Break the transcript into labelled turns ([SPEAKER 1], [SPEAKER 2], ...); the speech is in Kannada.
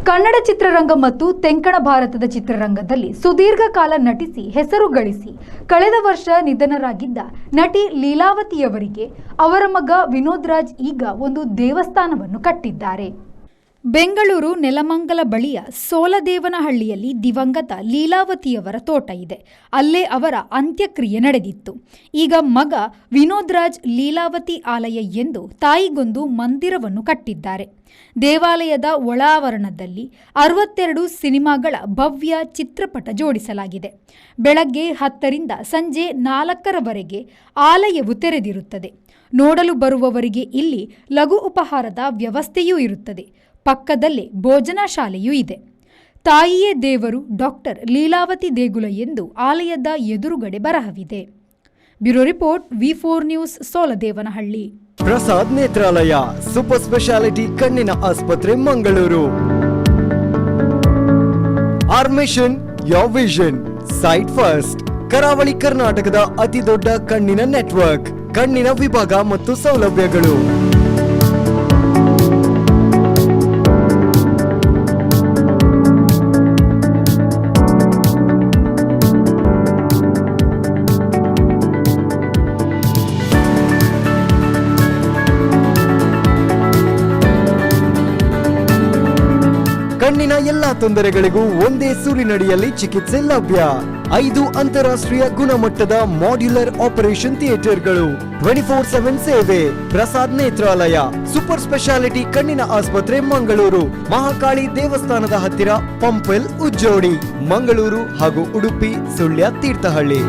[SPEAKER 1] ಕನ್ನಡ ಚಿತ್ರರಂಗ ಮತ್ತು ತೆಂಕಣ ಭಾರತದ ಚಿತ್ರರಂಗದಲ್ಲಿ ಸುದೀರ್ಘ ಕಾಲ ನಟಿಸಿ ಹೆಸರು ಗಳಿಸಿ ಕಳೆದ ವರ್ಷ ನಿಧನರಾಗಿದ್ದ ನಟಿ ಲೀಲಾವತಿಯವರಿಗೆ ಅವರ ಮಗ ವಿನೋದ್ ರಾಜ್ ಈಗ ಒಂದು ದೇವಸ್ಥಾನವನ್ನು ಕಟ್ಟಿದ್ದಾರೆ. ಬೆಂಗಳೂರು ನೆಲಮಂಗಲ ಬಳಿಯ ಸೋಲದೇವನಹಳ್ಳಿಯಲ್ಲಿ ದಿವಂಗತ ಲೀಲಾವತಿಯವರ ತೋಟ ಇದೆ. ಅಲ್ಲೇ ಅವರ ಅಂತ್ಯಕ್ರಿಯೆ ನಡೆದಿತ್ತು. ಈಗ ಮಗ ವಿನೋದ್ ರಾಜ್ ಲೀಲಾವತಿ ಆಲಯ ಎಂದು ತಾಯಿಗೊಂದು ಮಂದಿರವನ್ನು ಕಟ್ಟಿದ್ದಾರೆ. ದೇವಾಲಯದ ಒಳಾವರಣದಲ್ಲಿ 62 ಸಿನಿಮಾಗಳ ಭವ್ಯ ಚಿತ್ರಪಟ ಜೋಡಿಸಲಾಗಿದೆ. ಬೆಳಗ್ಗೆ 10ರಿಂದ ಸಂಜೆ 4ರವರೆಗೆ ಆಲಯವು ತೆರೆದಿರುತ್ತದೆ. ನೋಡಲು ಬರುವವರಿಗೆ ಇಲ್ಲಿ ಲಘು ಉಪಹಾರದ ವ್ಯವಸ್ಥೆಯೂ ಇರುತ್ತದೆ. ಪಕ್ಕದಲ್ಲೇ ಭೋಜನ ಶಾಲೆಯೂ ಇದೆ. ತಾಯಿಯೇ ದೇವರು ಡಾಕ್ಟರ್ ಲೀಲಾವತಿ ದೇಗುಲ ಎಂದು ಆಲಯದ ಎದುರುಗಡೆ ಬರಹವಿದೆ. Bureau report V4 news Soladevanahalli.
[SPEAKER 2] Prasad Netralaya super speciality ಕಣ್ಣಿನ ಆಸ್ಪತ್ರೆ Mangaluru. Our mission your vision sight first. ಕರಾವಳಿ ಕರ್ನಾಟಕದ ಅತಿ ದೊಡ್ಡ ಕಣ್ಣಿನ ನೆಟ್ವರ್ಕ್. ಕಣ್ಣಿನ ವಿಭಾಗ ಮತ್ತು ಸೌಲಭ್ಯಗಳು. ಕಣ್ಣಿನ ಎಲ್ಲಾ ತೊಂದರೆಗಳಿಗೂ ಒಂದೇ ಸೂರಿನಡಿಯಲ್ಲಿ ಚಿಕಿತ್ಸೆ ಲಭ್ಯ. 5 ಅಂತಾರಾಷ್ಟ್ರೀಯ ಗುಣಮಟ್ಟದ ಮಾಡ್ಯುಲರ್ ಆಪರೇಷನ್ ಥಿಯೇಟರ್ಗಳು. 24/7 ಸೇವೆ. ಪ್ರಸಾದ್ ನೇತ್ರಾಲಯ ಸೂಪರ್ ಸ್ಪೆಷಾಲಿಟಿ ಕಣ್ಣಿನ ಆಸ್ಪತ್ರೆ ಮಂಗಳೂರು. ಮಹಾಕಾಳಿ ದೇವಸ್ಥಾನದ ಹತ್ತಿರ ಪಂಪೆಲ್ ಉಜ್ಜೋಡಿ. ಮಂಗಳೂರು ಹಾಗೂ ಉಡುಪಿ ಸುಳ್ಯ ತೀರ್ಥಹಳ್ಳಿ.